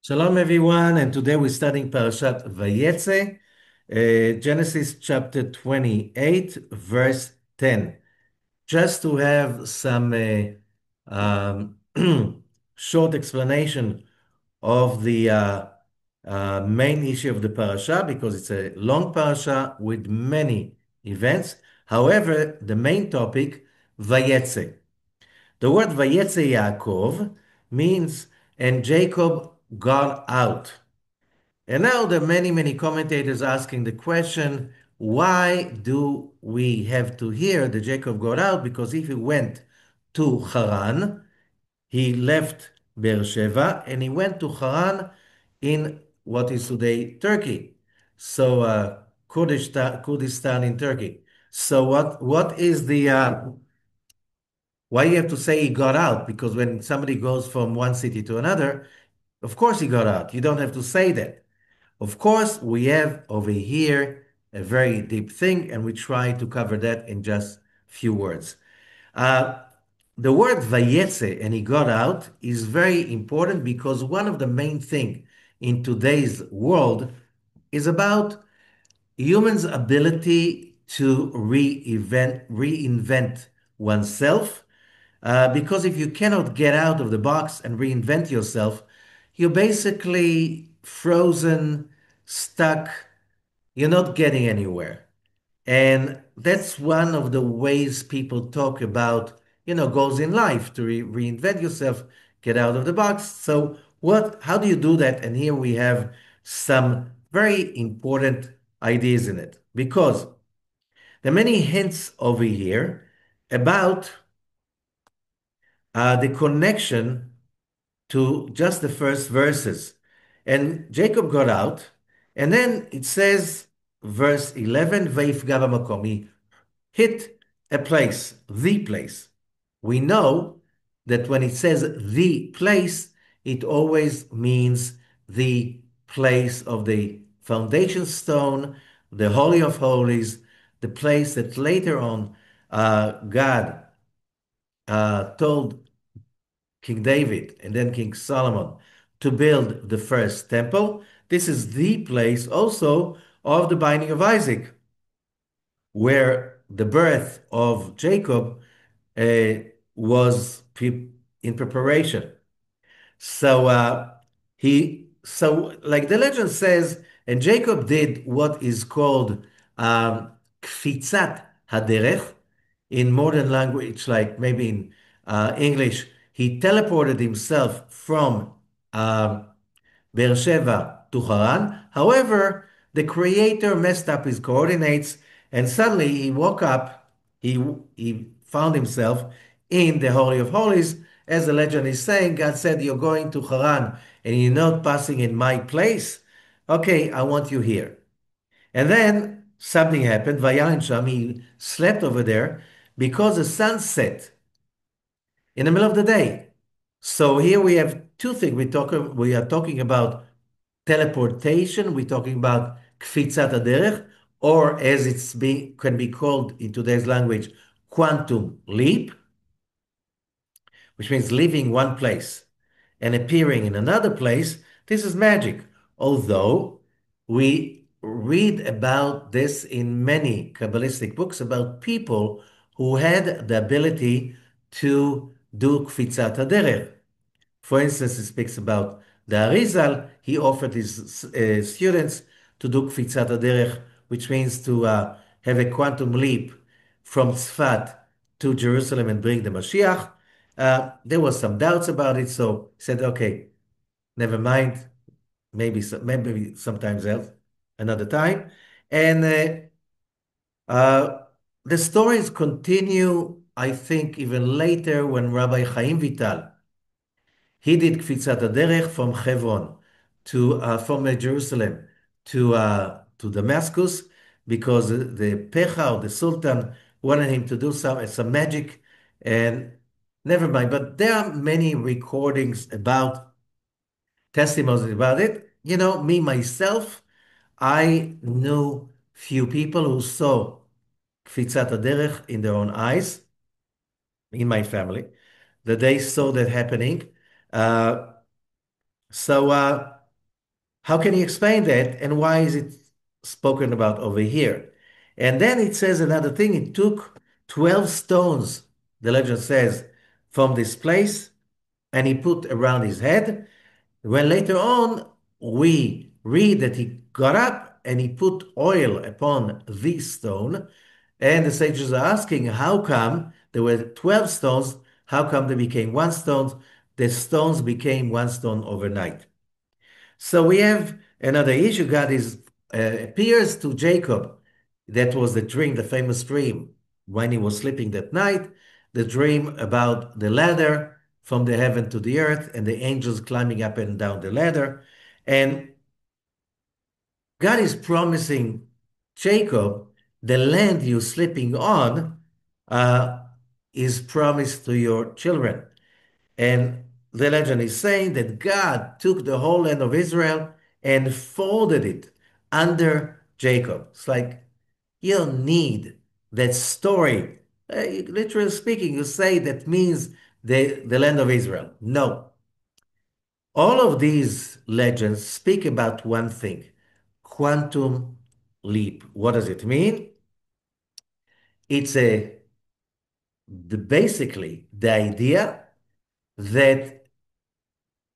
Shalom, everyone, and today we're studying Parashat VaYetse, Genesis chapter 28, verse 10. Just to have some short explanation of the main issue of the parasha, because it's a long parasha with many events. However, the main topic, VaYetse. The word VaYetse Yaakov means, and Jacob got out. And now there are many, many commentators asking the question, why do we have to hear that Jacob got out? Because if he went to Haran, he left Beersheba and he went to Haran in what is today Turkey. So Kurdistan in Turkey. So what is the why you have to say he got out? Because when somebody goes from one city to another, of course he got out. You don't have to say that. Of course, we have over here a very deep thing, and we try to cover that in just few words. Uh, the word vayetze, and he got out, is very important because one of the main thing in today's world is about humans' ability to reinvent oneself. Because if you cannot get out of the box and reinvent yourself, you're basically frozen, stuck, you're not getting anywhere. And that's one of the ways people talk about, goals in life to reinvent yourself, get out of the box. So how do you do that? And here we have some very important ideas in it because there are many hints over here about the connection to just the first verses. And Jacob got out, and then it says, verse 11, Vayifga b'makom. He hit a place, the place. We know that when it says the place, it always means the place of the foundation stone, the Holy of Holies, the place that later on God told King David and then King Solomon to build the first temple. This is the place also of the binding of Isaac, where the birth of Jacob uh, was in preparation. So like the legend says, and Jacob did what is called kfitzat haderech in modern language, like maybe in English. He teleported himself from um, Beersheba to Haran. However, the creator messed up his coordinates, and suddenly he woke up. He found himself in the Holy of Holies. As the legend is saying, God said, "You're going to Haran, and you're not passing in my place. Okay, I want you here." And then something happened. Vayayin Sham, he slept over there because the sun set in the middle of the day. So here we have two things. We are talking about teleportation, we're talking about kfitzat derech, or as can be called in today's language, quantum leap, which means leaving one place and appearing in another place. This is magic. Although we read about this in many Kabbalistic books about people who had the ability to do kfitzat derech. For instance, he speaks about the Arizal. He offered his students to do Kfitzat Derech, which means to have a quantum leap from Tzfat to Jerusalem and bring the Mashiach. There was some doubts about it, so he said, okay, never mind, maybe sometimes else, another time. And the stories continue, I think, even later when Rabbi Chaim Vital, he did Kfitzat Derech from Hebron from Jerusalem to Damascus because the Pecha or the Sultan wanted him to do some magic, and never mind. But there are many recordings about testimonies about it. Me myself, I knew few people who saw Kfitzat Derech in their own eyes in my family that they saw that happening. Uh, So, how can you explain that? And why is it spoken about over here? And then it says another thing. It took 12 stones, the legend says, from this place, and he put around his head. When later on we read that he got up and he put oil upon this stone, and the sages are asking, how come there were 12 stones? How come they became one stone? The stones became one stone overnight. So we have another issue. God is appears to Jacob. That was the dream, the famous dream, when he was sleeping that night, the dream about the ladder from the heaven to the earth and the angels climbing up and down the ladder. And God is promising Jacob the land you're sleeping on uh, is promised to your children. And the legend is saying that God took the whole land of Israel and folded it under Jacob. It's like you don't need that story. Literally speaking, you say that means the land of Israel. No. All of these legends speak about one thing, quantum leap. What does it mean? It's basically the idea that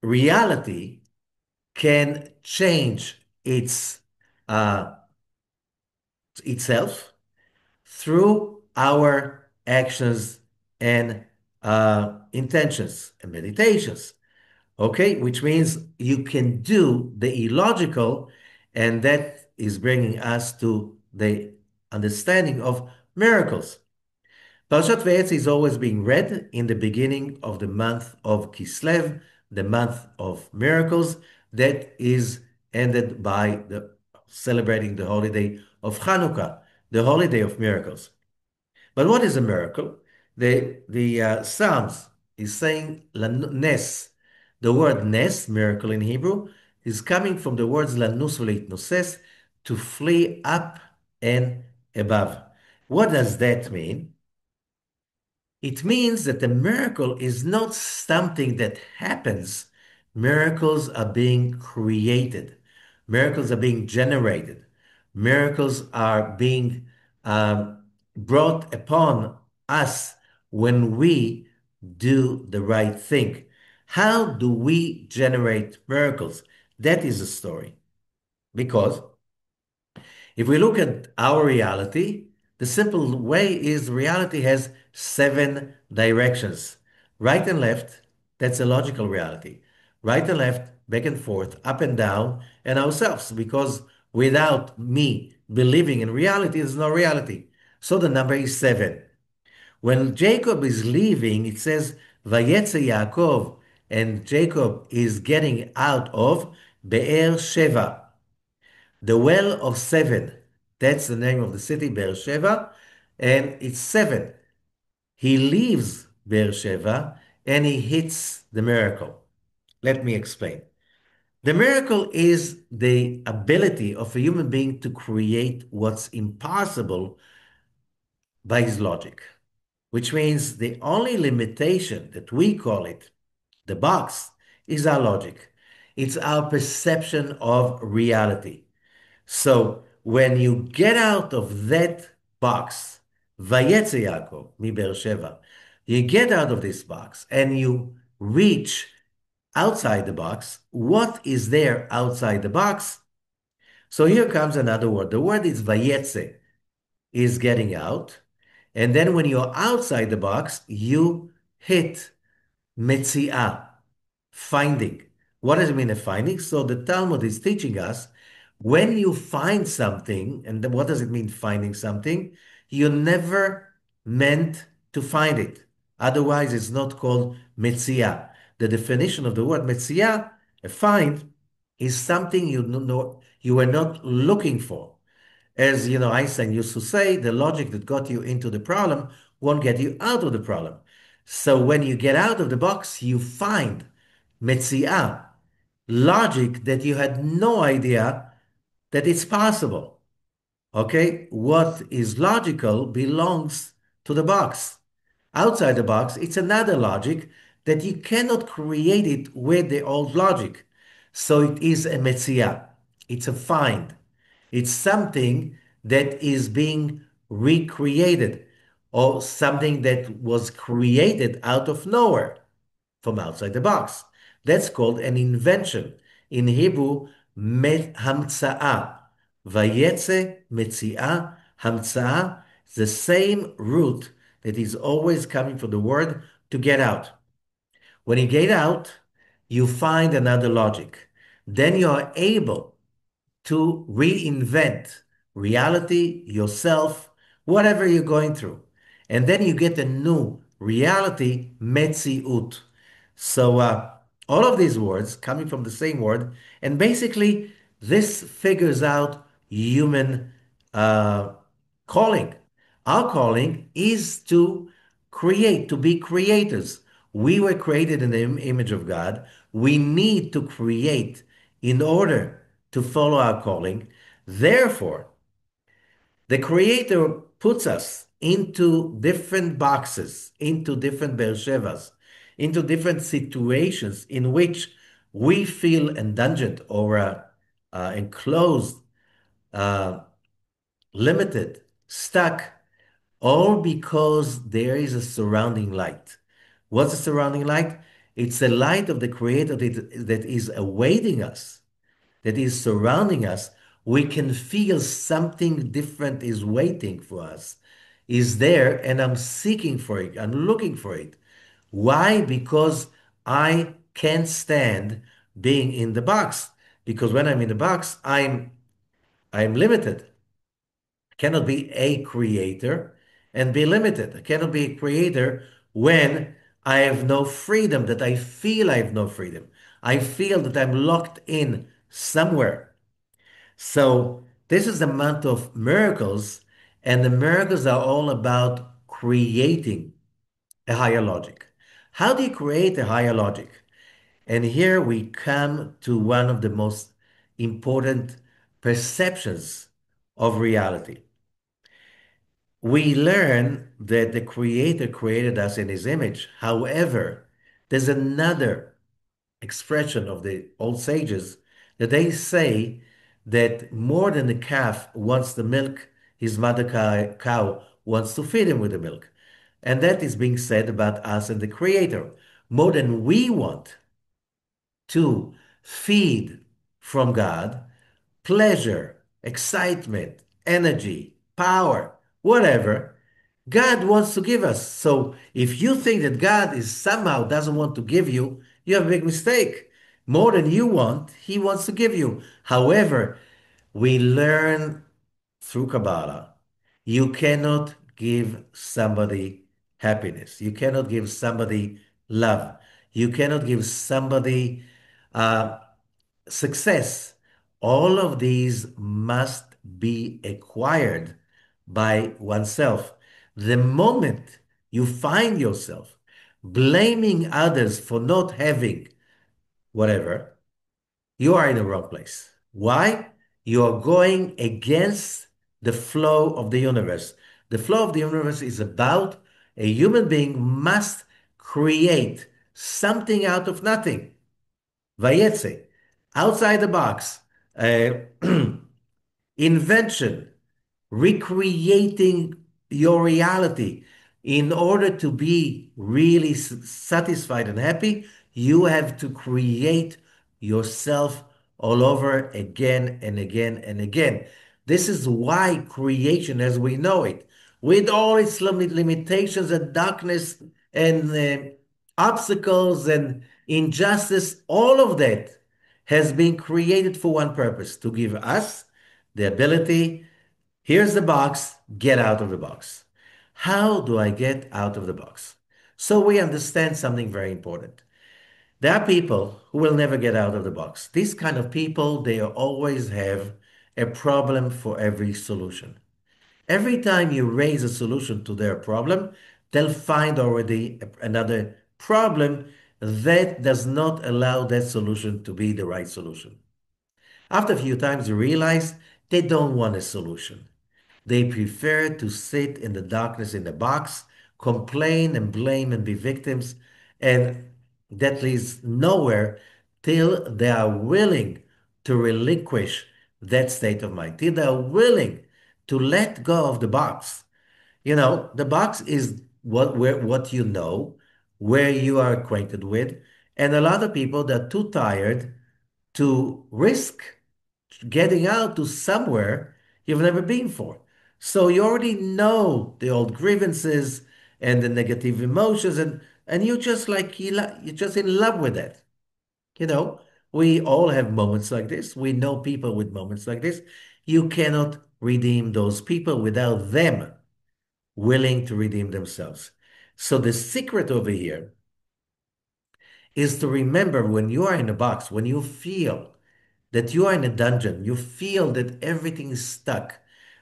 reality can change uh, itself through our actions and intentions and meditations. Okay, which means you can do the illogical, and that is bringing us to the understanding of miracles. Parashat VaYetse is always being read in the beginning of the month of Kislev, the month of miracles, that is ended by celebrating the holiday of Hanukkah, the holiday of miracles. But what is a miracle? The Psalms is saying nes. The word nes, miracle in Hebrew, is coming from the words lanus v'leitnoses, to flee up and above. What does that mean? It means that the miracle is not something that happens. Miracles are being created. Miracles are being generated. Miracles are being brought upon us when we do the right thing. How do we generate miracles? That is the story. Because if we look at our reality, the simple way is reality has seven directions. Right and left, that's a logical reality. Right and left, back and forth, up and down, and ourselves, because without me believing in reality, there's no reality. So the number is seven. When Jacob is leaving, it says, VaYetse Yaakov, and Jacob is getting out of Be'er Sheva. The Well of Seven. That's the name of the city, Beersheba, and it's seven. He leaves Beersheba and he hits the miracle. Let me explain. The miracle is the ability of a human being to create what's impossible by his logic, which means the only limitation that we call it, the box, is our logic. It's our perception of reality. So when you get out of that box, VaYetse Yaakov, mi Beersheba, you get out of this box and you reach outside the box. What is there outside the box? So here comes another word. The word is VaYetse, is getting out. And then when you're outside the box, you hit Metziah, finding. What does it mean, a finding? So the Talmud is teaching us when you find something, and what does it mean, finding something? You never meant to find it. Otherwise, it's not called Metziah. The definition of the word Metziah, a find, is something you were not looking for. As you know, Einstein used to say, the logic that got you into the problem won't get you out of the problem. So when you get out of the box, you find Metziah, logic that you had no idea that it's possible. Okay? What is logical belongs to the box. Outside the box, it's another logic that you cannot create it with the old logic. So it is a metzia. It's a find. It's something that is being recreated or something that was created out of nowhere from outside the box. That's called an invention. In Hebrew, המצאה. VaYetse, metziah, המצאה, the same root that is always coming from the word to get out. When you get out, you find another logic. Then you are able to reinvent reality, yourself, whatever you're going through. And then you get a new reality, metziut. So all of these words coming from the same word, and basically this figures out human uh, calling. Our calling is to create, to be creators. We were created in the image of God. We need to create in order to follow our calling. Therefore, the Creator puts us into different boxes, into different Beershevas, into different situations in which we feel indulgent or enclosed, uh, limited, stuck, all because there is a surrounding light. What's the surrounding light? It's the light of the Creator that is awaiting us, that is surrounding us. We can feel something different is waiting for us, is there, and I'm seeking for it. I'm looking for it. Why? Because I can't stand being in the box. Because when I'm in the box, I'm limited. I cannot be a creator and be limited. I cannot be a creator when I have no freedom, that I feel I have no freedom. I feel that I'm locked in somewhere. So this is the month of miracles, and the miracles are all about creating a higher logic. How do you create a higher logic? And here we come to one of the most important perceptions of reality. We learn that the Creator created us in His image. However, there's another expression of the old sages that they say that more than the calf wants the milk, his mother cow wants to feed him with the milk. And that is being said about us and the Creator. More than we want to feed from God, pleasure, excitement, energy, power, whatever, God wants to give us. So if you think that God is somehow doesn't want to give you, you have a big mistake. More than you want, He wants to give you. However, we learn through Kabbalah, you cannot give somebody happiness. You cannot give somebody love. You cannot give somebody uh, success. All of these must be acquired by oneself. The moment you find yourself blaming others for not having whatever, you are in the wrong place. Why? You are going against the flow of the universe. The flow of the universe is about a human being must create something out of nothing. VaYetse, outside the box, uh, invention, recreating your reality. In order to be really satisfied and happy, you have to create yourself all over again and again and again. This is why creation as we know it, with all its limitations and darkness and obstacles and injustice, all of that has been created for one purpose, to give us the ability. Here's the box, get out of the box. How do I get out of the box? So we understand something very important. There are people who will never get out of the box. These kind of people, they always have a problem for every solution. Every time you raise a solution to their problem, they'll find already another problem that does not allow that solution to be the right solution. After a few times, you realize they don't want a solution. They prefer to sit in the darkness in the box, complain and blame and be victims, and that leads nowhere till they are willing to relinquish that state of mind, till they are willing to let go of the box. The box is what you know, where you are acquainted with, and a lot of people that are too tired to risk getting out to somewhere you've never been for. So you already know the old grievances and the negative emotions, and you just like you're just in love with it. You know, we all have moments like this. We know people with moments like this. You cannot redeem those people without them willing to redeem themselves. So the secret over here is to remember when you are in a box, when you feel that you are in a dungeon, you feel that everything is stuck,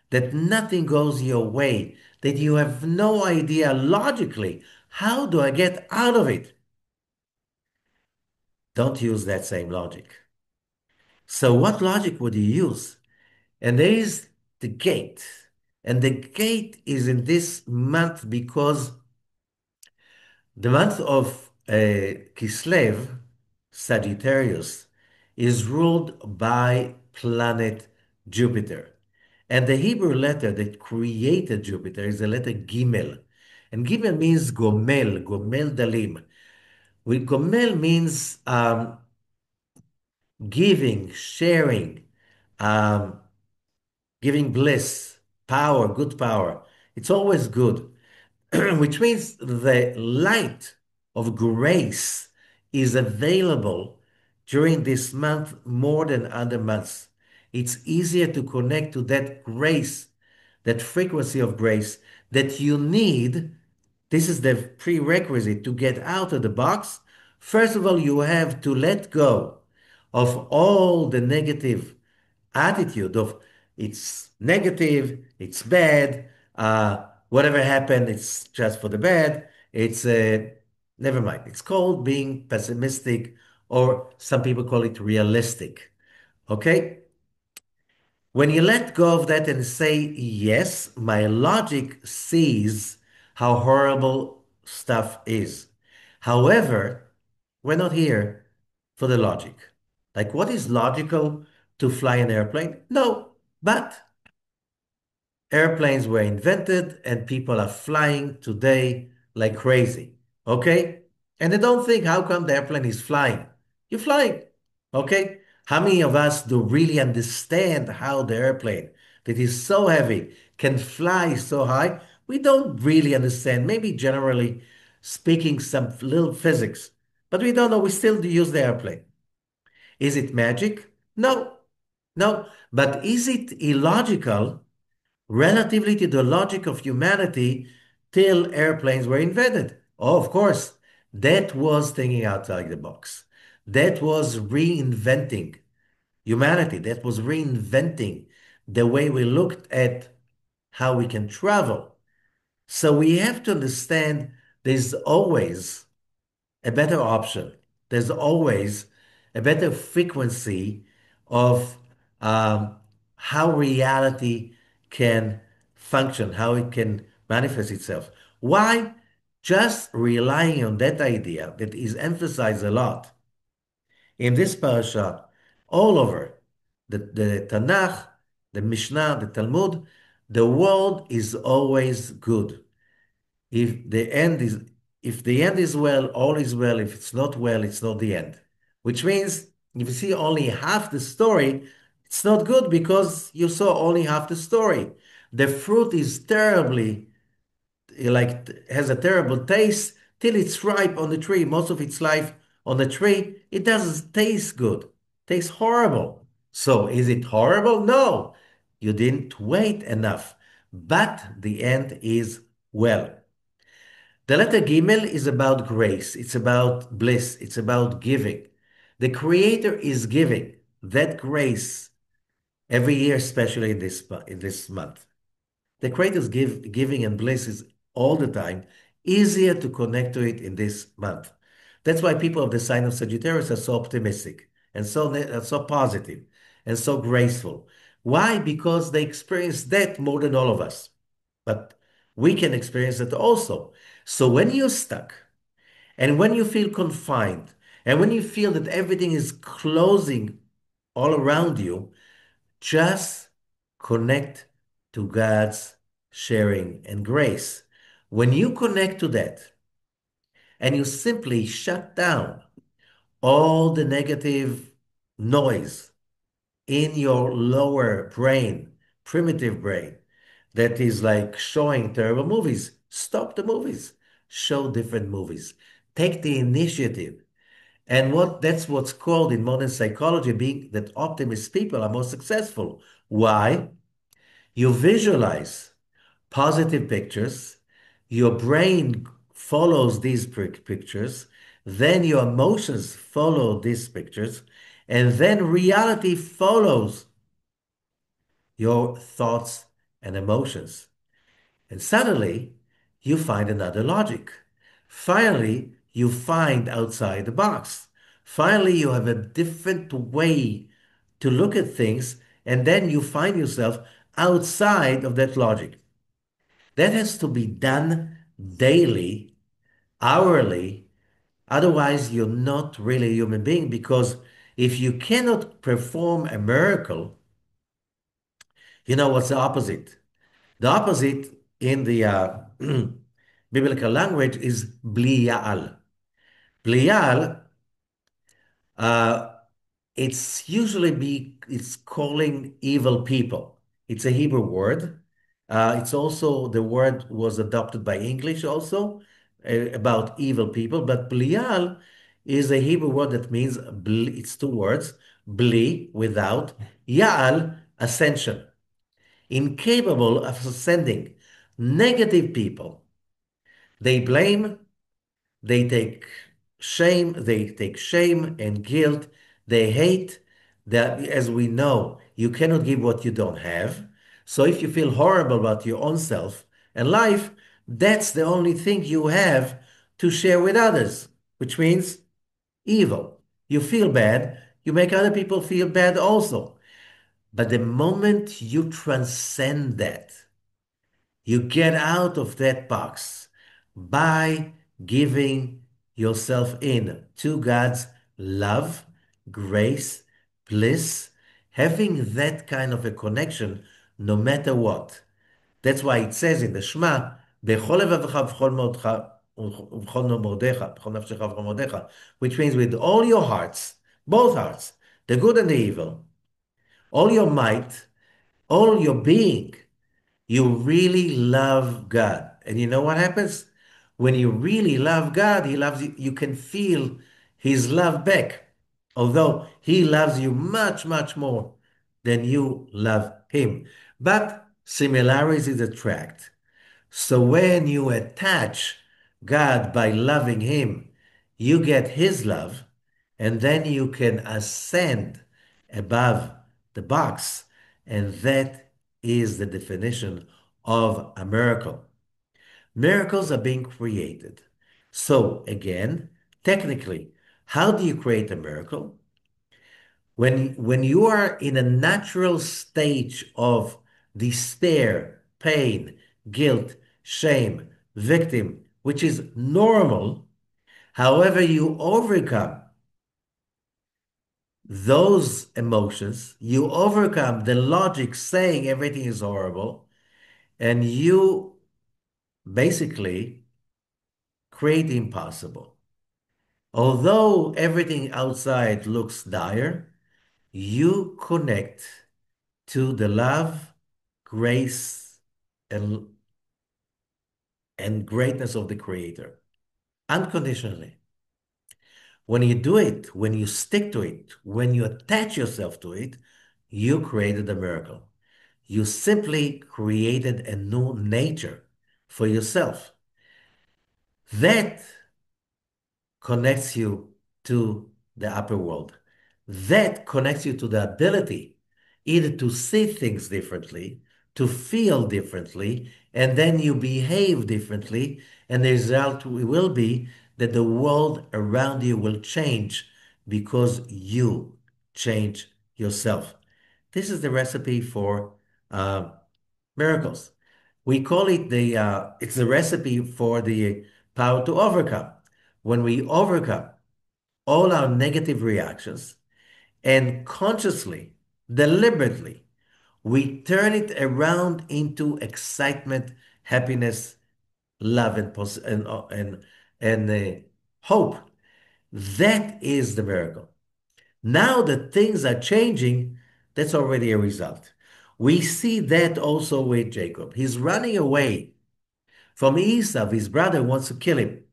that nothing goes your way, that you have no idea logically, how do I get out of it? Don't use that same logic. So what logic would you use? And there is the gate. And the gate is in this month because the month of Kislev, Sagittarius, is ruled by planet Jupiter. And the Hebrew letter that created Jupiter is the letter Gimel. And Gimel means Gomel, Gomel Dalim. With Gomel means giving, sharing, um, giving bliss, power, good power. It's always good. Which means the light of grace is available during this month more than other months. It's easier to connect to that grace, that frequency of grace that you need. This is the prerequisite to get out of the box. First of all, you have to let go of all the negative attitude of it's negative, it's bad, whatever happened, it's just for the bad. It's never mind. It's called being pessimistic, or some people call it realistic. Okay? When you let go of that and say, yes, my logic sees how horrible stuff is. However, we're not here for the logic. Like, what is logical to fly an airplane? No, but airplanes were invented and people are flying today like crazy. Okay? And they don't think, how come the airplane is flying? You're flying. Okay? How many of us do really understand how the airplane that is so heavy can fly so high? We don't really understand. Maybe generally speaking, some little physics, but we don't know. We still do use the airplane. Is it magic? No, no. But is it illogical relatively to the logic of humanity till airplanes were invented? Oh, of course. That was thinking outside the box. That was reinventing humanity. That was reinventing the way we looked at how we can travel. So we have to understand there's always a better option. There's always a better frequency of how reality can function, how it can manifest itself. Why? Just relying on that idea that is emphasized a lot in this parasha, all over the Tanakh, the Mishnah, the Talmud, the world is always good. If the end is if the end is well, all is well. If it's not well, it's not the end. Which means if you see only half the story, it's not good because you saw only half the story. The fruit is terribly like has a terrible taste till it's ripe on the tree. Most of its life on the tree, it doesn't taste good. Tastes horrible. So is it horrible? No. You didn't wait enough. But the end is well. The letter Gimel is about grace. It's about bliss. It's about giving. The Creator is giving that grace every year, especially in this month. The Creator's giving and bliss is all the time easier to connect to it in this month. That's why people of the sign of Sagittarius are so optimistic and so positive and so graceful. Why? Because they experience that more than all of us. But we can experience it also. So when you're stuck and when you feel confined And when you feel that everything is closing all around you, just connect to God's sharing and grace. When you connect to that and you simply shut down all the negative noise in your lower brain, primitive brain, that is like showing terrible movies, stop the movies, show different movies, take the initiative. And that's what's called in modern psychology being that optimist people are more successful. Why? You visualize positive pictures, your brain follows these pictures, then your emotions follow these pictures, and then reality follows your thoughts and emotions. And suddenly you find another logic. Finally, you find outside the box. Finally, you have a different way to look at things, and then you find yourself outside of that logic. That has to be done daily, hourly. Otherwise, you're not really a human being because if you cannot perform a miracle, you know what's the opposite? The opposite in the biblical language is bliyal. Bliyal, uh, it's calling evil people. It's a Hebrew word. It's also the word was adopted by English also about evil people. But Blial is a Hebrew word that means it's two words, bli without, Yaal ascension, incapable of ascending. Negative people. They blame, they take shame and guilt. They hate that, as we know, you cannot give what you don't have. So if you feel horrible about your own self and life, that's the only thing you have to share with others, which means evil. You feel bad, you make other people feel bad also. But the moment you transcend that, you get out of that box by giving yourself in to God's love, grace, bliss, having that kind of a connection no matter what. That's why it says in the Shema, "בכל לבבך ובכל מאודך ובכל מאודיך, בכל נפשך ובכל מאודיך," which means with all your hearts, both hearts, the good and the evil, all your might, all your being, you really love God. And you know what happens? When you really love God, He loves you. You can feel His love back. Although He loves you much, much more than you love Him. But similarities attract. So when you attach God by loving Him, you get His love, and then you can ascend above the box. And that is the definition of a miracle. Miracles are being created. So again, technically, how do you create a miracle? When you are in a natural stage of despair, pain, guilt, shame, victim, which is normal, however, you overcome those emotions, you overcome the logic saying everything is horrible, and you basically create the impossible. Although everything outside looks dire, you connect to the love, grace, and, and greatness of the Creator unconditionally. When you do it, when you stick to it, when you attach yourself to it, you created a miracle. You simply created a new nature for yourself. That connects you to the upper world. That connects you to the ability either to see things differently, to feel differently, and then you behave differently. And the result will be that the world around you will change because you change yourself. This is the recipe for uh, miracles. We call it it's the recipe for the power to overcome. When we overcome, all our negative reactions and consciously, deliberately, we turn it around into excitement, happiness, love, and hope. That is the miracle. Now that things are changing, that's already a result. We see that also with Jacob. He's running away from Esau. His brother wants to kill him.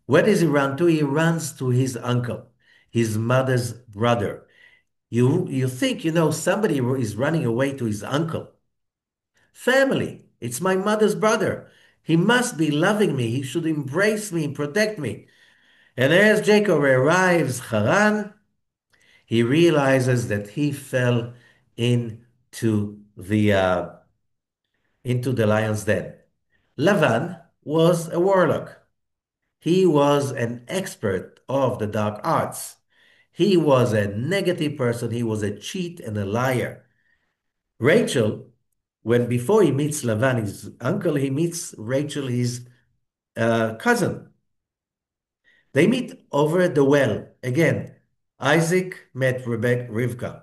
Where does he run to? He runs to his uncle, his mother's brother. You think, somebody is running away to his uncle. Family. It's my mother's brother. He must be loving me. He should embrace me and protect me. And as Jacob arrives Haran, he realizes that he fell into the lion's den. Lavan was a warlock. He was an expert of the dark arts. He was a negative person. He was a cheat and a liar. Rachel, when before he meets Lavan, his uncle, he meets Rachel, his cousin. They meet over the well. Again, Isaac met Rivka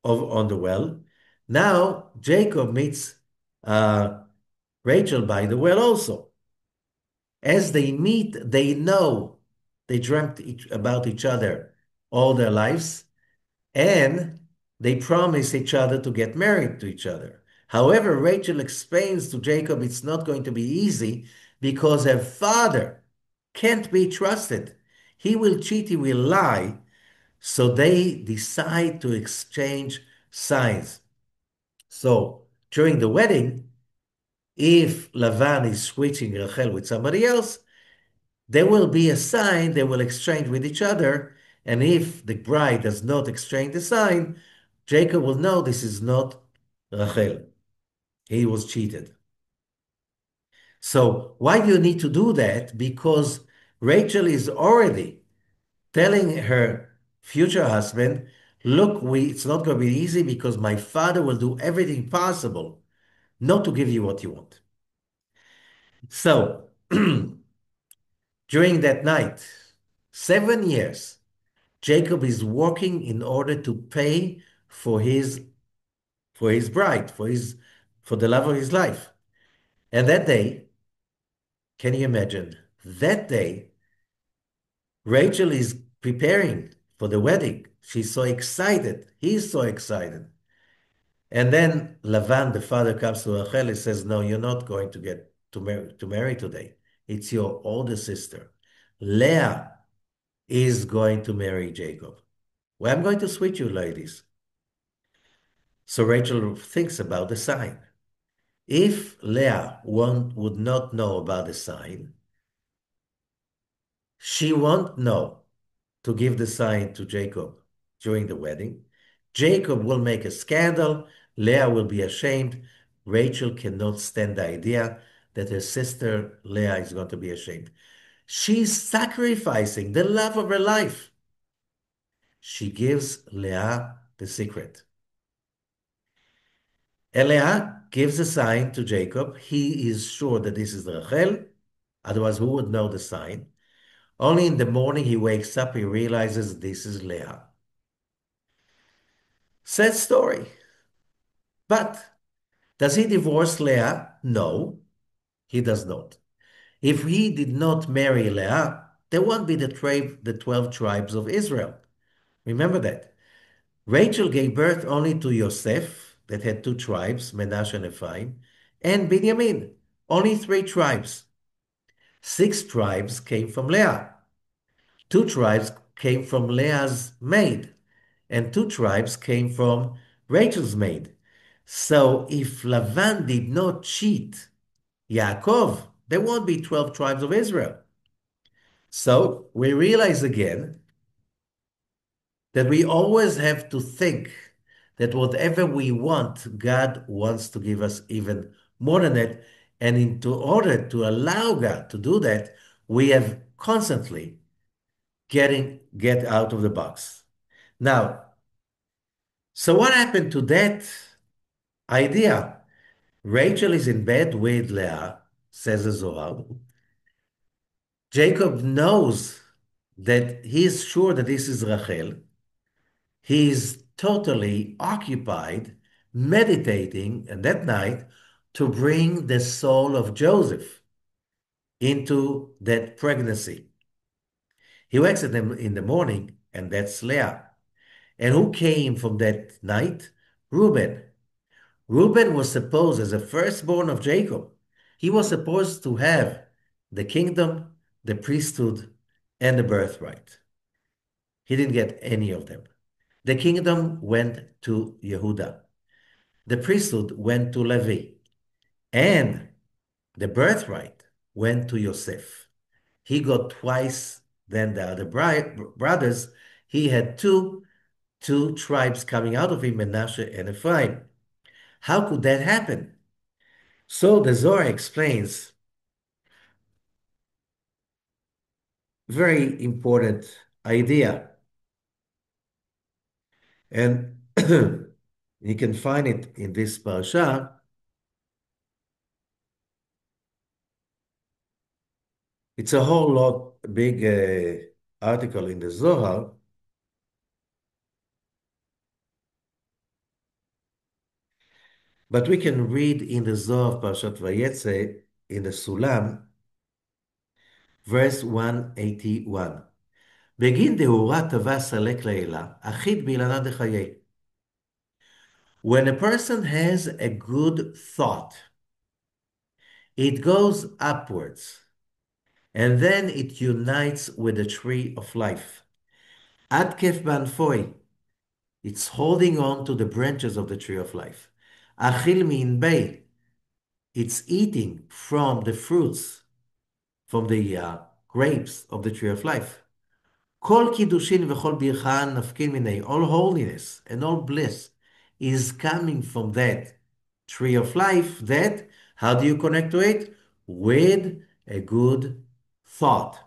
on the well. Now Jacob meets uh, Rachel by the well also. As they meet, they know they dreamt about each other all their lives, and they promise each other to get married to each other. However, Rachel explains to Jacob it's not going to be easy because her father can't be trusted. He will cheat, he will lie. So they decide to exchange signs. So during the wedding, if Lavan is switching Rachel with somebody else, there will be a sign they will exchange with each other. And if the bride does not exchange the sign, Jacob will know this is not Rachel. He was cheated. So why do you need to do that? Because Rachel is already telling her future husband, look, it's not going to be easy because my father will do everything possible not to give you what you want. So during that night, 7 years, Jacob is working in order to pay for his bride, for the love of his life. And that day, can you imagine? That day, Rachel is preparing for the wedding. She's so excited. He's so excited. And then Lavan, the father, comes to Rachel and says, no, you're not going to get to marry today. It's your older sister. Leah is going to marry Jacob. Well, I'm going to switch you, ladies. So Rachel thinks about the sign. If Leah would not know about the sign, she won't know to give the sign to Jacob during the wedding. Jacob will make a scandal. Leah will be ashamed. Rachel cannot stand the idea that her sister Leah is going to be ashamed. She's sacrificing the love of her life. She gives Leah the secret. And Leah gives a sign to Jacob. He is sure that this is Rachel. Otherwise, who would know the sign? Only in the morning he wakes up, he realizes this is Leah. Sad story. But does he divorce Leah? No, he does not. If he did not marry Leah, there won't be the 12 tribes of Israel. Remember that. Rachel gave birth only to Yosef, that had two tribes, Menashe and Ephraim, and Binyamin, only three tribes. Six tribes came from Leah. Two tribes came from Leah's maid, and two tribes came from Rachel's maid. So if Lavan did not cheat Yaakov, there won't be 12 tribes of Israel. So we realize again that we always have to think that whatever we want, God wants to give us even more than that. And in order to allow God to do that, we have constantly get out of the box. Now, so what happened to that idea? Rachel is in bed with Leah, says the Zohar. Jacob knows that he is sure that this is Rachel. He is totally occupied meditating and that night to bring the soul of Joseph into that pregnancy. He wakes up in the morning, and that's Leah. And who came from that night? Reuben. Reuben was supposed, as a firstborn of Jacob, he was supposed to have the kingdom, the priesthood, and the birthright. He didn't get any of them. The kingdom went to Yehuda. The priesthood went to Levi. And the birthright went to Yosef. He got twice than the other brothers. He had two tribes coming out of him, Manasseh and Ephraim. How could that happen? So the Zohar explains very important idea. And you can find it in this parashah. It's a whole lot big article in the Zohar, but we can read in the Zohar Parashat VaYetse in the Sulam, verse 181. בגין דהורה טבע סלק לעילה, אחיד באילנה דחיי. When a person has a good thought, it goes upwards, and then it unites with the tree of life. Ad kef banfoi, it's holding on to the branches of the tree of life. Achil min bay, it's eating from the fruits, from the grapes of the tree of life. Kol kiddushin v'chol bircha nafkin minei, all holiness and all bliss is coming from that tree of life. That, how do you connect to it? With a good thought.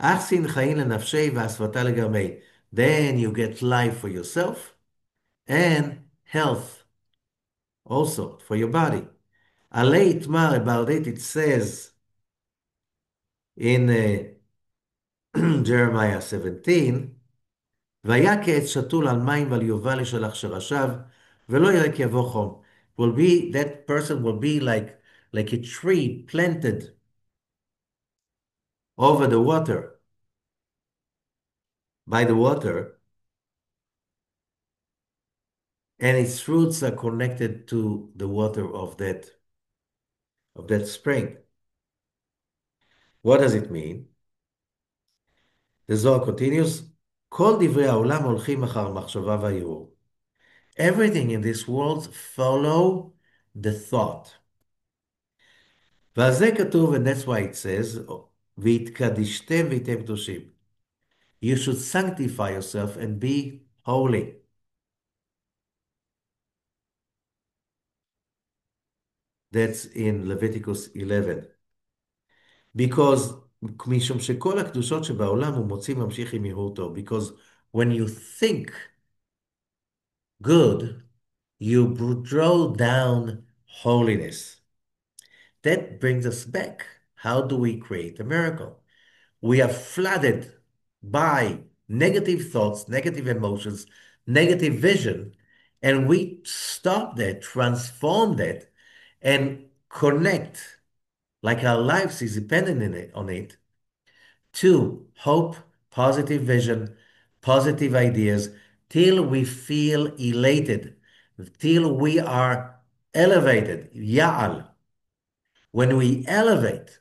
Achsin chayin lenafshei v'asvata legamei. Then you get life for yourself and health also for your body. Alei itmar, about it says in Jeremiah 17, והיה כעץ שתול על מים ועל יובל ישלח שרשיו, ולא ירא כי יבוא חום. Will be, that person will be like a tree planted over the water, by the water, and its roots are connected to the water of that spring. What does it mean? The Zohar continues, כל דברי העולם הולכים אחר המחשבה והערעור. Everything in this world follow the thought. ועל זה כתוב, and that's why it says, והתקדישתם והייתם קדושים. You should sanctify yourself and be holy. That's in Leviticus 11. Because משום שכל הקדושות שבעולם הוא מוציא ממשיך עם מהותו. Because when you think good, you draw down holiness. That brings us back. How do we create a miracle? We are flooded by negative thoughts, negative emotions, negative vision, and we stop that, transform that, and connect, like our lives is dependent on it, to hope, positive vision, positive ideas, till we feel elated, till we are elevated, ya'al. When we elevate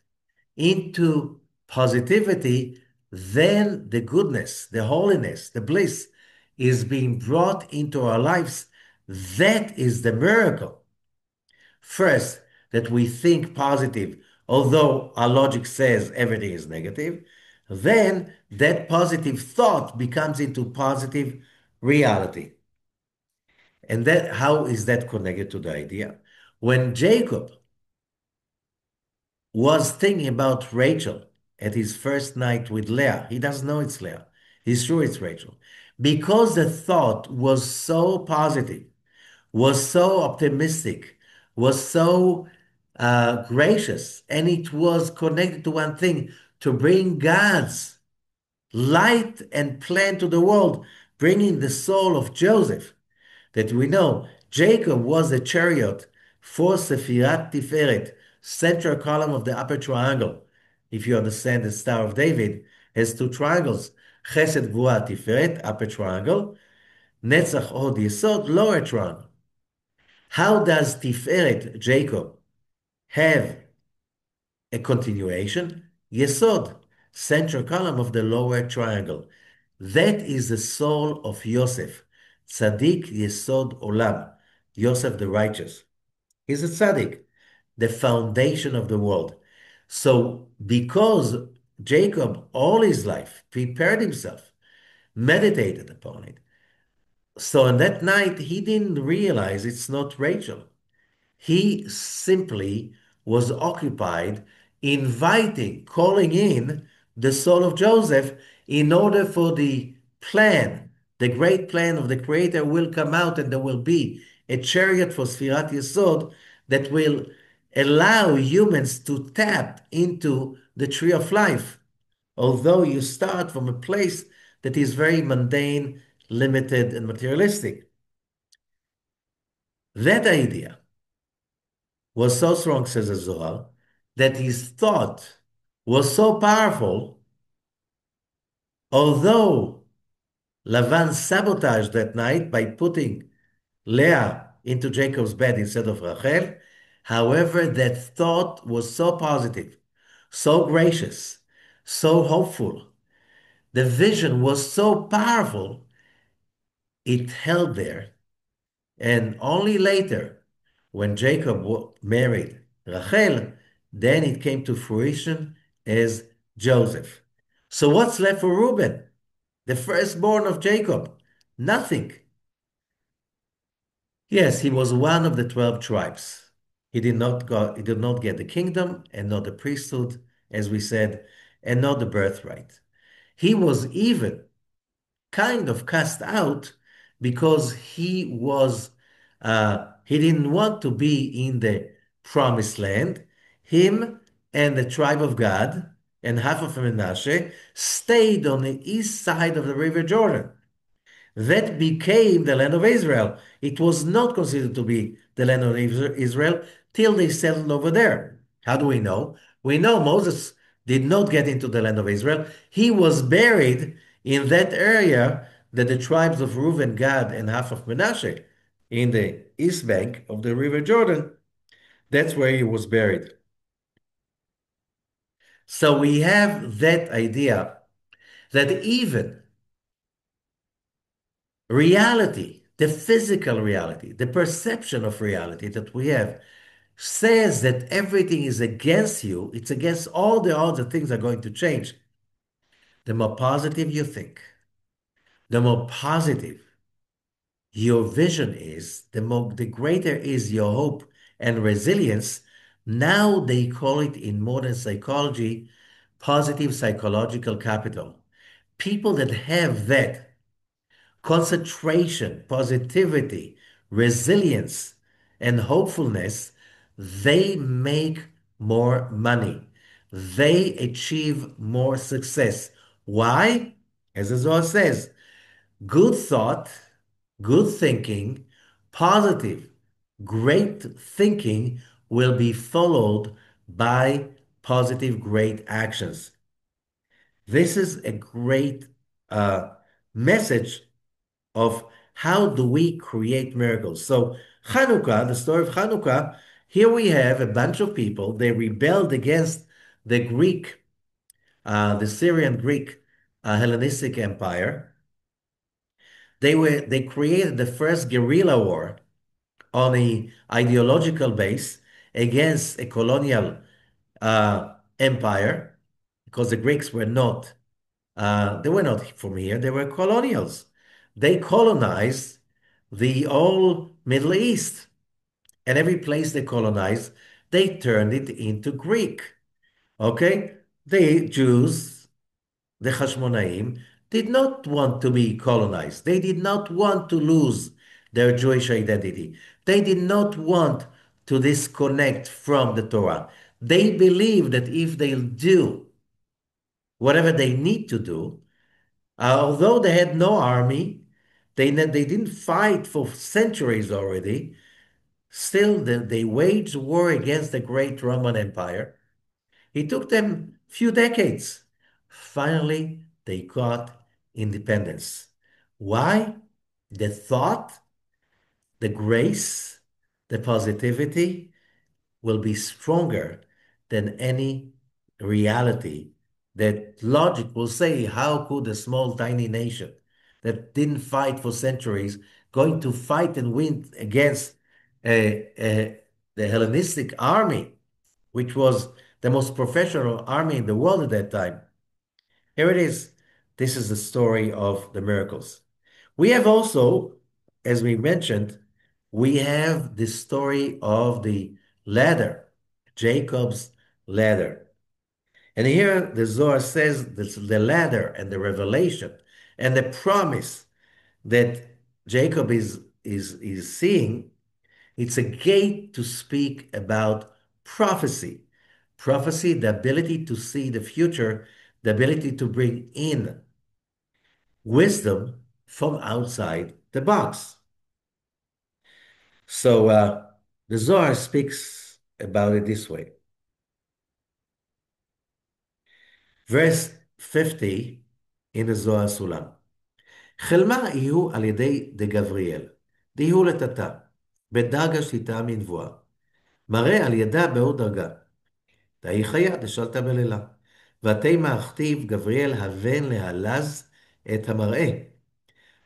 into positivity, then the goodness, the holiness, the bliss is being brought into our lives. That is the miracle. First, that we think positive, although our logic says everything is negative. Then that positive thought becomes into positive reality. And that, how is that connected to the idea? When Jacob was thinking about Rachel at his first night with Leah. He doesn't know it's Leah. He's sure it's Rachel. Because the thought was so positive, was so optimistic, was so gracious, and it was connected to one thing, to bring God's light and plan to the world, bringing the soul of Joseph, that we know Jacob was the chariot for Sephirat Tiferet, central column of the upper triangle. If you understand the Star of David has two triangles, Chesed Gvura Tiferet, upper triangle, Netzach Od Yesod, lower triangle. How does Tiferet, Jacob, have a continuation? Yesod, central column of the lower triangle. That is the soul of Yosef, Tzaddik Yesod Olam, Yosef the righteous. He's a tzaddik, the foundation of the world. So because Jacob all his life prepared himself, meditated upon it, so on that night he didn't realize it's not Rachel. He simply was occupied inviting, calling in the soul of Joseph in order for the plan, the great plan of the Creator will come out and there will be a chariot for Sfirat Yesod that will allow humans to tap into the tree of life. Although you start from a place that is very mundane, limited, and materialistic. That idea was so strong, says the Zohar, that his thought was so powerful, although Lavan sabotaged that night by putting Leah into Jacob's bed instead of Rachel. However, that thought was so positive, so gracious, so hopeful. The vision was so powerful, it held there. And only later, when Jacob married Rachel, then it came to fruition as Joseph. So what's left for Reuben, the firstborn of Jacob? Nothing. Yes, he was one of the 12 tribes. He did not get the kingdom and not the priesthood, as we said, and not the birthright. He was even kind of cast out because he didn't want to be in the promised land. Him and the tribe of Gad and half of Manasseh stayed on the east side of the river Jordan. That became the land of Israel. It was not considered to be the land of Israel till they settled over there. How do we know? We know Moses did not get into the land of Israel. He was buried in that area that the tribes of Reuben, Gad, and half of Manasseh in the east bank of the river Jordan, that's where he was buried. So we have that idea that even reality, the physical reality, the perception of reality that we have says that everything is against you, it's against all the odds that things are going to change. The more positive you think, the more positive your vision is, the greater is your hope and resilience. Now they call it in modern psychology positive psychological capital. People that have that concentration, positivity, resilience, and hopefulness, they make more money. They achieve more success. Why? As the Zohar says, good thought, good thinking, positive, great thinking will be followed by positive, great actions. This is a great message of how do we create miracles. So Hanukkah, the story of Hanukkah, here we have a bunch of people, they rebelled against the Greek, the Syrian Greek Hellenistic Empire. They created the first guerrilla war on a ideological base against a colonial empire, because the Greeks were not they were not from here, they were colonials. They colonized the whole Middle East. And every place they colonized, they turned it into Greek. Okay? The Jews, the Hashmonaim, did not want to be colonized. They did not want to lose their Jewish identity. They did not want to disconnect from the Torah. They believed that if they'll do whatever they need to do, Although they had no army, they didn't fight for centuries already. Still, they waged war against the great Roman Empire. It took them few decades. Finally, they got independence. Why? The thought, the grace, the positivity will be stronger than any reality that logic will say, how could a small, tiny nation that didn't fight for centuries going to fight and win against the Hellenistic army, which was the most professional army in the world at that time? Here it is. This is the story of the miracles. We have also, as we mentioned, we have the story of the ladder, Jacob's ladder. And here the Zohar says this, the ladder and the revelation and the promise that Jacob is seeing, it's a gate to speak about prophecy. Prophecy, the ability to see the future, the ability to bring in wisdom from outside the box. So the Zohar speaks about it this way. Verse 50 in the Zohar Sulam. חלמה יהיו על ידי דגבריאל, דהיו לטאטא, בדרגה שליטה מנבואה, מראה על ידה בעוד דרגה, דהי חיה דשלטה בלילה, ותימה הכתיב גבריאל הבן להלז את המראה,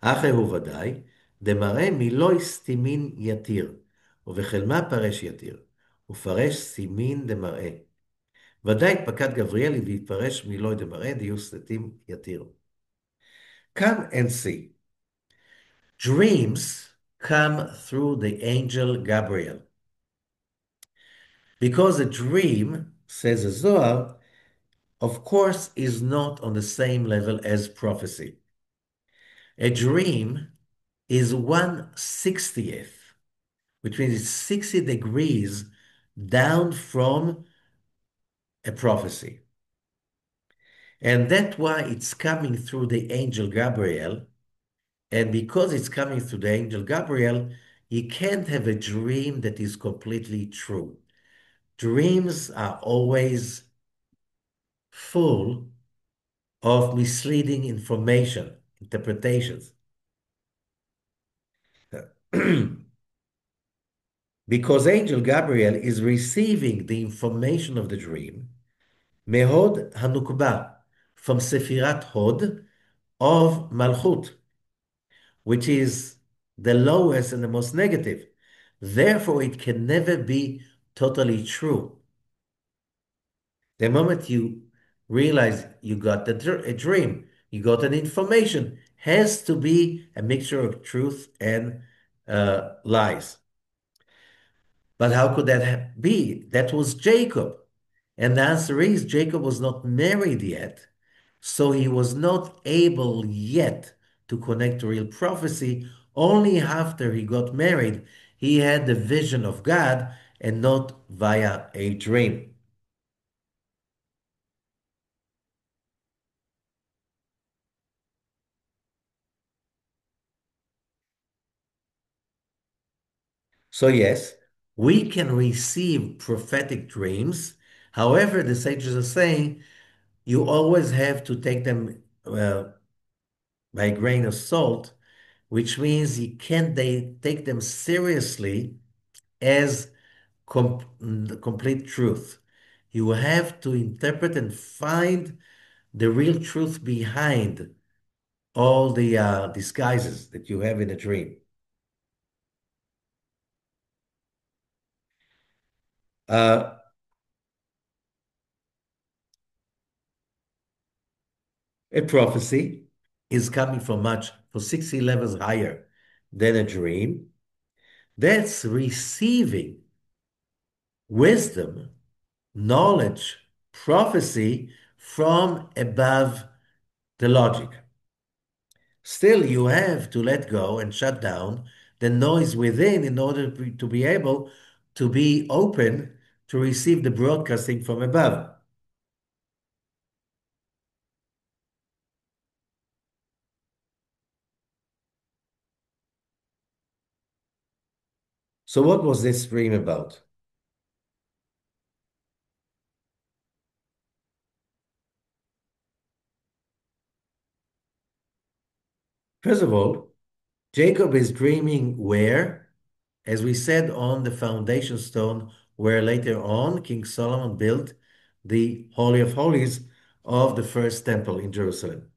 אחרי הוא ודאי, דמראה מילוי סתימין יתיר, ובחלמה פרש יתיר, ופרש סימין דמראה. ודאי פקד גבריאל ויפרש מילוי דמראה, דיו סתים יתיר. Come and see. Dreams come through the angel Gabriel. Because a dream, says the Zohar, of course, is not on the same level as prophecy. A dream is 1/60th, which means it's 60 degrees down from a prophecy. And that's why it's coming through the angel Gabriel. And because it's coming through the angel Gabriel, you can't have a dream that is completely true. Dreams are always full of misleading information, interpretations. Because angel Gabriel is receiving the information of the dream, Mehod Hanukba, from Sefirat Hod of Malchut, which is the lowest and the most negative. Therefore, it can never be totally true. The moment you realize you got a dream, you got an information, has to be a mixture of truth and lies. But how could that be? That was Jacob. And the answer is Jacob was not married yet, so he was not able yet to connect to real prophecy. Only after he got married, he had the vision of God and not via a dream. So yes, we can receive prophetic dreams. However, the sages are saying you always have to take them by a grain of salt, which means you can't take them seriously as complete truth. You have to interpret and find the real truth behind all the disguises that you have in a dream. Uh, a prophecy is coming from for 60 levels higher than a dream. That's receiving wisdom, knowledge, prophecy from above the logic. Still, you have to let go and shut down the noise within in order to be able to be open to receive the broadcasting from above. So what was this dream about? First of all, Jacob is dreaming where, as we said, on the foundation stone, where later on King Solomon built the Holy of Holies of the first temple in Jerusalem.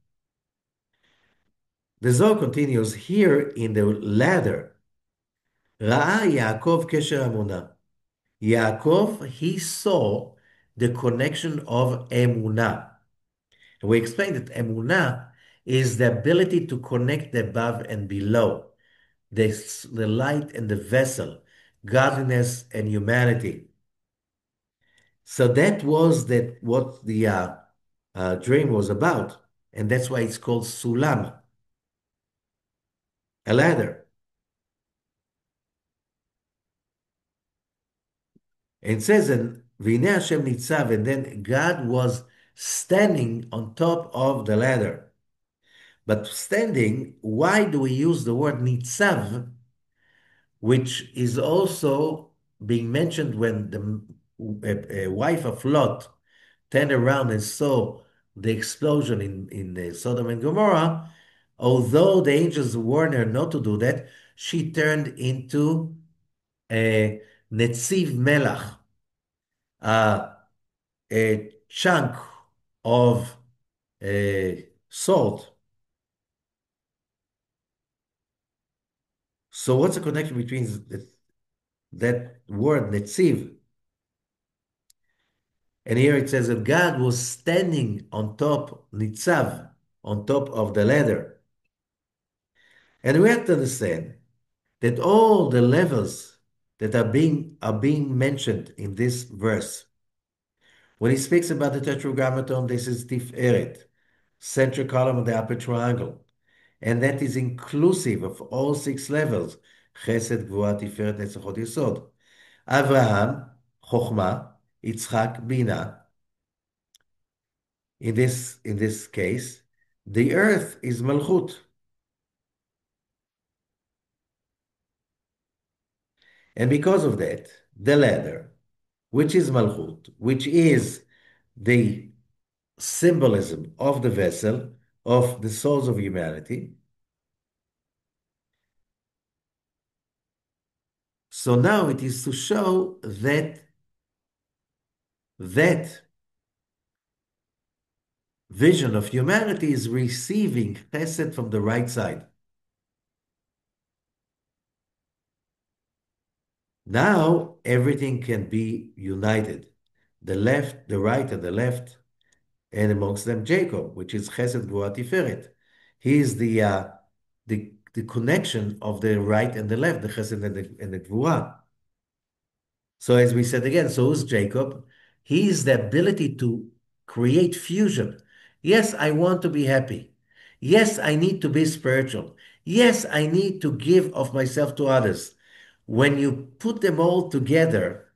The Zohar continues here in the ladder. ראה יעקב קשר אמונה. Yaakov, he saw the connection of Emunah. And we explained that Emunah is the ability to connect the above and below, the light and the vessel, godliness and humanity. So that was what the dream was about. And that's why it's called Sulam, a ladder. And it says, and V'nei Hashem nitzav, and then God was standing on top of the ladder. But standing, why do we use the word nitzav, which is also being mentioned when the wife of Lot turned around and saw the explosion in Sodom and Gomorrah? Although the angels warned her not to do that, she turned into a netziv melach, a, a chunk of salt. So what's the connection between that word netziv? And here it says that God was standing on top, nitzav, on top of the ladder. And we have to understand that all the levels that are being mentioned in this verse, when he speaks about the tetragrammaton, this is tiferet, central column of the upper triangle, and that is inclusive of all six levels: chesed, gvura, tiferet, netzach, hod, yesod. Avraham, chokhmah; Yitzchak, bina. In this case, the earth is malchut, and because of that, the ladder, which is malchut, which is the symbolism of the vessel of the souls of humanity. So now it is to show that vision of humanity is receiving chesed from the right side. Now everything can be united. The left, the right, and the left, and amongst them Jacob, which is Chesed Gvura Tiferet. He is the connection of the right and the left, the Chesed and the Gvura. So as we said again, so is Jacob. He is the ability to create fusion. Yes, I want to be happy. Yes, I need to be spiritual. Yes, I need to give of myself to others. When you put them all together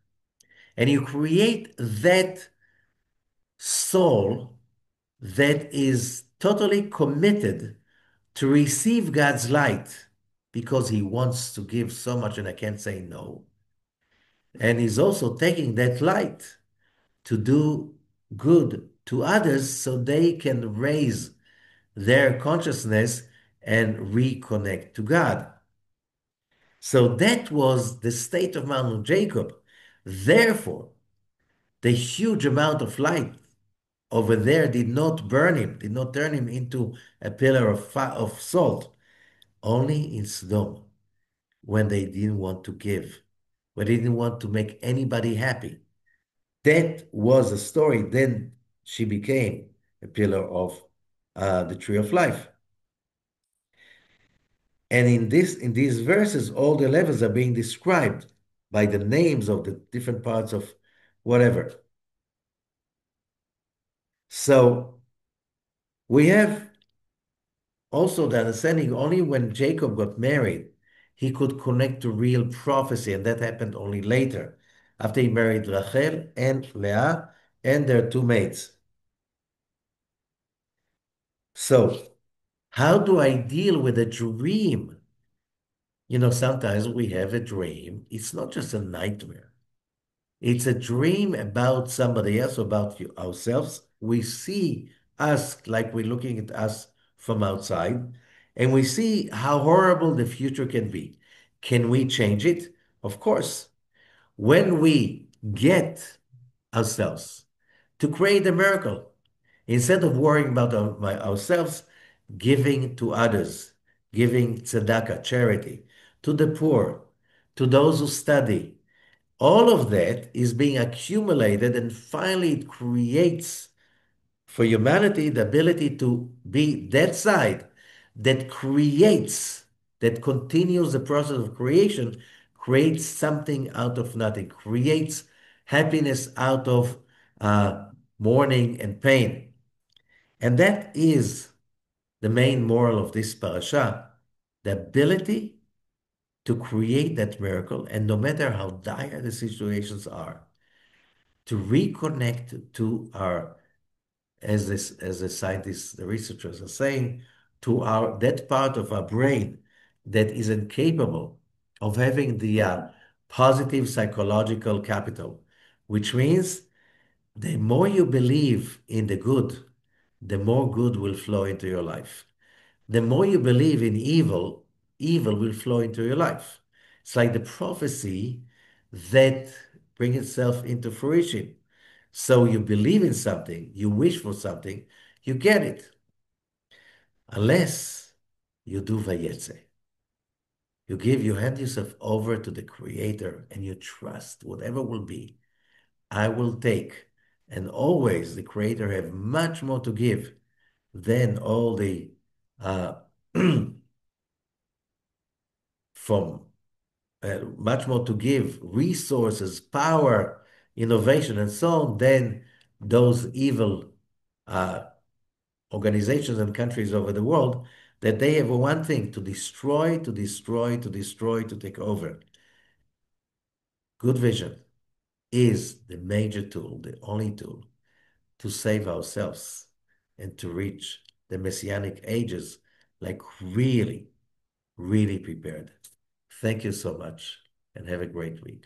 and you create that soul that is totally committed to receive God's light because he wants to give so much and I can't say no. And he's also taking that light to do good to others so they can raise their consciousness and reconnect to God. So that was the state of Mount Jacob. Therefore, the huge amount of light over there did not burn him, did not turn him into a pillar of salt, only in Sodom, when they didn't want to give, when they didn't want to make anybody happy. That was the story. Then she became a pillar of the tree of life. And in these verses, all the levels are being described by the names of the different parts of whatever. So we have also the understanding only when Jacob got married, he could connect to real prophecy, and that happened only later, after he married Rachel and Leah and their two mates. So, how do I deal with a dream Sometimes we have a dream. It's not just a nightmare. It's a dream about somebody else, about ourselves. We see us like we're looking at us from outside, and we see how horrible the future can be. Can we change it? Of course. When we get ourselves to create a miracle, instead of worrying about ourselves, giving to others, giving tzedakah, charity, to the poor, to those who study, all of that is being accumulated, and finally it creates for humanity the ability to be that side that creates, that continues the process of creation, creates something out of nothing, creates happiness out of uh, mourning and pain. And that is the main moral of this parasha, the ability to create that miracle, and no matter how dire the situations are, to reconnect to our, as the scientists, the researchers are saying, to our that part of our brain that is incapable of having the positive psychological capital, which means the more you believe in the good, the more good will flow into your life. The more you believe in evil, evil will flow into your life. It's like the prophecy that brings itself into fruition. So you believe in something, you wish for something, you get it. Unless you do Vayetse. You hand yourself over to the Creator and you trust whatever will be, I will take. And always the Creator have much more to give than all the uh, from much more to give, resources, power, innovation, and so on, than those evil uh, organizations and countries over the world, that they have one thing: to destroy, to destroy, to destroy, to take over. Good vision is the major tool, the only tool to save ourselves and to reach the messianic ages like really, really prepared. Thank you so much and have a great week.